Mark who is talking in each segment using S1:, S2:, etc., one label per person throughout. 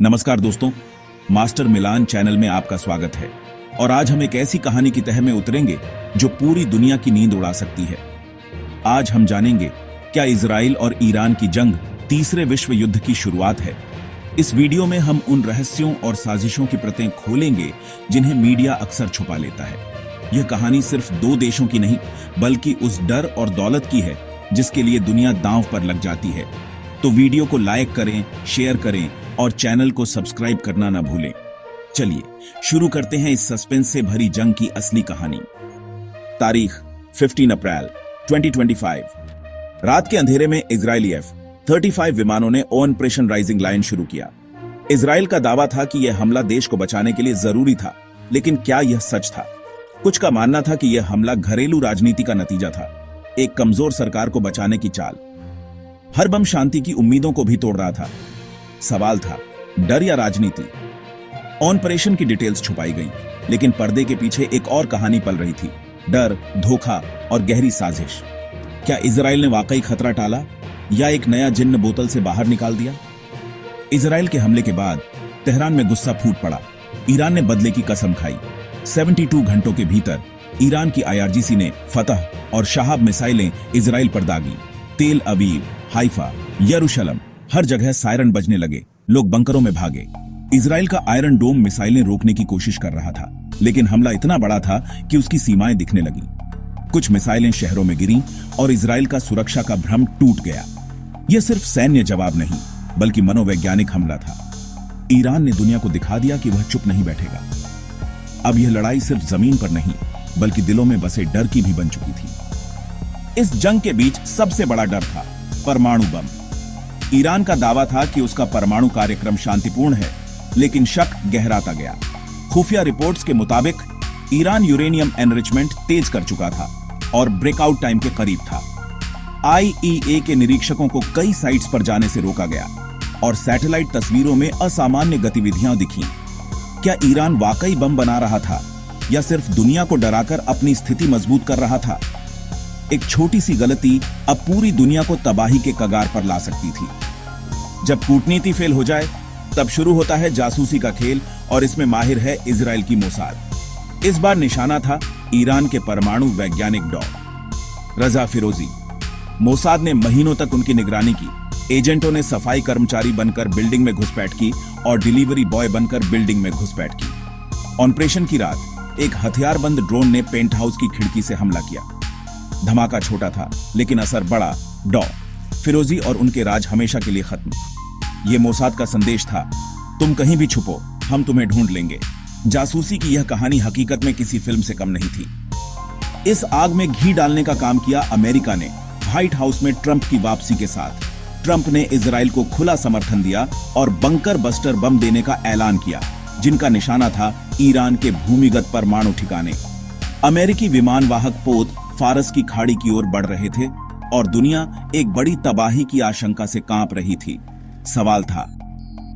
S1: नमस्कार दोस्तों, मास्टर मिलान चैनल में आपका स्वागत है। और आज हम एक ऐसी कहानी की तह में उतरेंगे जो पूरी दुनिया की नींद उड़ा सकती है। आज हम जानेंगे क्या इजराइल और ईरान की जंग तीसरे विश्व युद्ध की शुरुआत है। इस वीडियो में हम उन रहस्यों और साजिशों की परतें खोलेंगे जिन्हें मीडिया अक्सर छुपा लेता है। यह कहानी सिर्फ दो देशों की नहीं बल्कि उस डर और दौलत की है जिसके लिए दुनिया दांव पर लग जाती है। तो वीडियो को लाइक करें, शेयर करें और चैनल को सब्सक्राइब करना ना भूलें। चलिए शुरू करते हैं इस सस्पेंस से भरी जंग की असली कहानी। तारीख 15 अप्रैल 2025। रात के अंधेरे में इजरायली F-35 विमानों ने ऑपरेशन राइजिंग लाइन शुरू किया। इजराइल का दावा था कि यह हमला देश को बचाने के लिए जरूरी था, लेकिन क्या यह सच था? कुछ का मानना था कि यह हमला घरेलू राजनीति का नतीजा था, एक कमजोर सरकार को बचाने की चाल। हर बम शांति की उम्मीदों को भी तोड़ रहा था। सवाल था, डर या राजनीति? ऑपरेशन की डिटेल्स छुपाई गई, लेकिन पर्दे के पीछे एक और कहानी पल रही थी। डर, धोखा और गहरी साजिश। क्या इजराइल ने वाकई खतरा टाला या एक नया जिन्न बोतल से बाहर निकाल दिया? इजराइल के हमले के बाद तेहरान में गुस्सा फूट पड़ा। ईरान ने बदले की कसम खाई। 72 घंटों के भीतर ईरान की IRGC ने फतह और शहाब मिसाइलें इजराइल पर दागी। तेल अवीव, हाइफा, यरूशलेम, हर जगह सायरन बजने लगे। लोग बंकरों में भागे। इजराइल का आयरन डोम मिसाइलें रोकने की कोशिश कर रहा था, लेकिन हमला इतना बड़ा था कि उसकी सीमाएं दिखने लगी। कुछ मिसाइलें शहरों में गिरीं और इजराइल का सुरक्षा का भ्रम टूट गया। यह सिर्फ सैन्य जवाब नहीं बल्कि मनोवैज्ञानिक हमला था। ईरान ने दुनिया को दिखा दिया कि वह चुप नहीं बैठेगा। अब यह लड़ाई सिर्फ जमीन पर नहीं बल्कि दिलों में बसे डर की भी बन चुकी थी। इस जंग के बीच सबसे बड़ा डर था परमाणु बम। ईरान का दावा था कि उसका परमाणु कार्यक्रम शांतिपूर्ण है, लेकिन शक गहराता गया। खुफिया रिपोर्ट्स के मुताबिक ईरान यूरेनियम एनरिचमेंट तेज कर चुका था और ब्रेकआउट टाइम के करीब था। IEA के निरीक्षकों को कई साइट्स पर जाने से रोका गया और सैटेलाइट तस्वीरों में असामान्य गतिविधियां दिखीं। क्या ईरान वाकई बम बना रहा था या सिर्फ दुनिया को डराकर अपनी स्थिति मजबूत कर रहा था? एक छोटी सी गलती अब पूरी दुनिया को तबाही के कगार पर ला सकती थी। जब कूटनीति फेल हो जाए तब शुरू होता है जासूसी का खेल, और इसमें माहिर है इजराइल की मोसाद। इस बार निशाना था ईरान के परमाणु वैज्ञानिक डॉ रजा फिरोजी। मोसाद ने महीनों तक उनकी निगरानी की। एजेंटों ने सफाई कर्मचारी बनकर बिल्डिंग में घुसपैठ की और डिलीवरी बॉय बनकर बिल्डिंग में घुसपैठ की। ऑपरेशन की रात एक हथियारबंद ड्रोन ने पेंट हाउस की खिड़की से हमला किया। धमाका छोटा था लेकिन असर बड़ा। डॉ फिरोजी और उनके राज हमेशा के लिए खत्म। यह मोसाद का संदेश था, तुम कहीं भी छुपो, हम तुम्हें ढूंढ लेंगे। जासूसी की यह कहानी हकीकत में किसी फिल्म से कम नहीं थी। इस आग में घी डालने का काम किया अमेरिका ने, व्हाइट हाउस में ट्रंप की वापसी के साथ। ट्रंप ने इजराइल को खुला समर्थन दिया और बंकर बस्टर बम देने का ऐलान किया, जिनका निशाना था ईरान के भूमिगत परमाणु ठिकाने। अमेरिकी विमान वाहक पोत फारस की खाड़ी की ओर बढ़ रहे थे और दुनिया एक बड़ी तबाही की आशंका से कांप रही थी। सवाल था,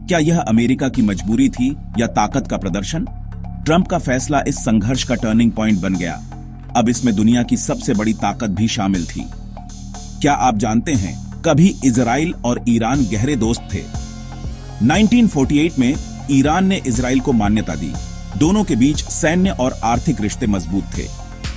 S1: क्या यह अमेरिका की मजबूरी थी या ताकत का प्रदर्शन? ट्रंप का फैसला इस संघर्ष का टर्निंग पॉइंट बन गया। अब इसमें दुनिया की सबसे बड़ी ताकत भी शामिल थी। क्या आप जानते हैं, कभी इजराइल और ईरान गहरे दोस्त थे। 1948 में ईरान ने इजराइल को मान्यता दी। दोनों के बीच सैन्य और आर्थिक रिश्ते मजबूत थे।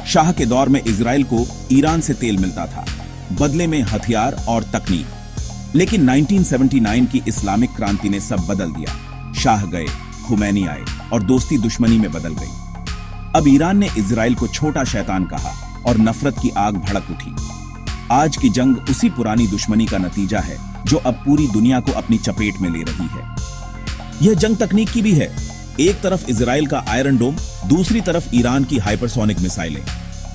S1: शाह के दौर में इजराइल को ईरान से तेल मिलता था, बदले में हथियार और तकनीक। लेकिन 1979 की इस्लामिक क्रांति ने सब बदल दिया। शाह गए, खुमैनी आए और दोस्ती दुश्मनी में बदल गई। अब ईरान ने इजराइल को छोटा शैतान कहा और नफरत की आग भड़क उठी। आज की जंग उसी पुरानी दुश्मनी का नतीजा है जो अब पूरी दुनिया को अपनी चपेट में ले रही है। यह जंग तकनीक की भी है। एक तरफ इजराइल का आयरन डोम, दूसरी तरफ ईरान की हाइपरसोनिक मिसाइलें।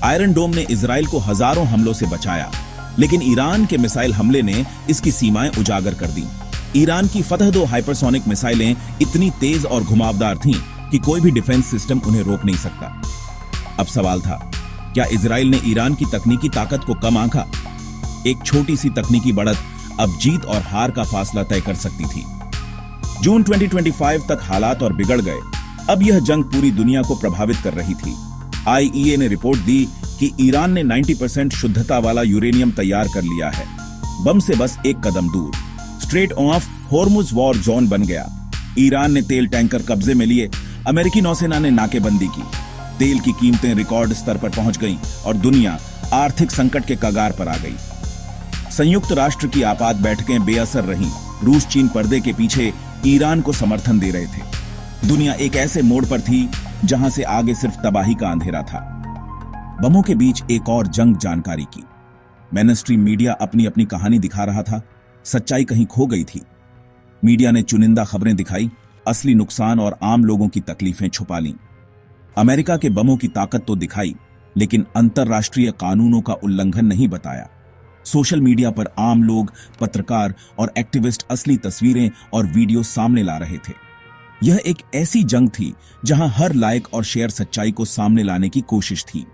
S1: आयरन डोम ने इजराइल को हजारों हमलों से बचाया, लेकिन ईरान के मिसाइल हमले ने इसकी सीमाएं उजागर कर दी। ईरान की फतह 2 हाइपरसोनिक मिसाइलें इतनी तेज और घुमावदार थीं कि कोई भी डिफेंस सिस्टम उन्हें रोक नहीं सकता। अब सवाल था, क्या इजराइल ने ईरान की तकनीकी ताकत को कम आंका? एक छोटी सी तकनीकी बढ़त अब जीत और हार का फासला तय कर सकती थी। जून 2025 तक हालात और बिगड़ गए। अब यह जंग पूरी दुनिया को प्रभावित कर रही थी। IEA ने रिपोर्ट दी कि ईरान ने 90% शुद्धता वाला यूरेनियम तैयार कर लिया है। बम से बस एक कदम दूर। Straight of Hormuz war zone बन गया। ईरान ने तेल टैंकर कब्जे में लिए, अमेरिकी नौसेना ने नाकेबंदी की, तेल की कीमतें रिकॉर्ड स्तर पर पहुंच गईं और दुनिया आर्थिक संकट के कगार पर आ गई। संयुक्त राष्ट्र की आपात बैठकें बेअसर रहीं। रूस चीन पर्दे के पीछे ईरान को समर्थन दे रहे थे। दुनिया एक ऐसे मोड़ पर थी जहां से आगे सिर्फ तबाही का अंधेरा था। बमों के बीच एक और जंग जानकारी की। मेनस्ट्रीम मीडिया अपनी अपनी कहानी दिखा रहा था, सच्चाई कहीं खो गई थी। मीडिया ने चुनिंदा खबरें दिखाई, असली नुकसान और आम लोगों की तकलीफें छुपा लीं। अमेरिका के बमों की ताकत तो दिखाई, लेकिन अंतर्राष्ट्रीय कानूनों का उल्लंघन नहीं बताया। सोशल मीडिया पर आम लोग, पत्रकार और एक्टिविस्ट असली तस्वीरें और वीडियो सामने ला रहे थे। यह एक ऐसी जंग थी जहां हर लाइक और शेयर सच्चाई को सामने लाने की कोशिश थी।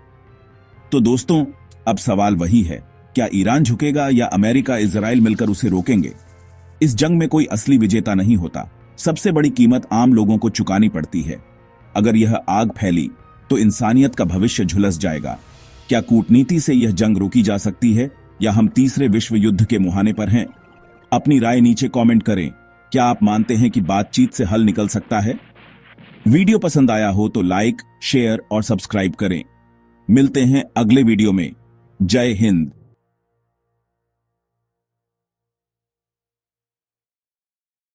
S1: तो दोस्तों, अब सवाल वही है, क्या ईरान झुकेगा या अमेरिका इजराइल मिलकर उसे रोकेंगे? इस जंग में कोई असली विजेता नहीं होता। सबसे बड़ी कीमत आम लोगों को चुकानी पड़ती है। अगर यह आग फैली तो इंसानियत का भविष्य झुलस जाएगा। क्या कूटनीति से यह जंग रोकी जा सकती है या हम तीसरे विश्व युद्ध के मुहाने पर हैं? अपनी राय नीचे कमेंट करें। क्या आप मानते हैं कि बातचीत से हल निकल सकता है? वीडियो पसंद आया हो तो लाइक, शेयर और सब्सक्राइब करें। मिलते हैं अगले वीडियो में। जय हिंद।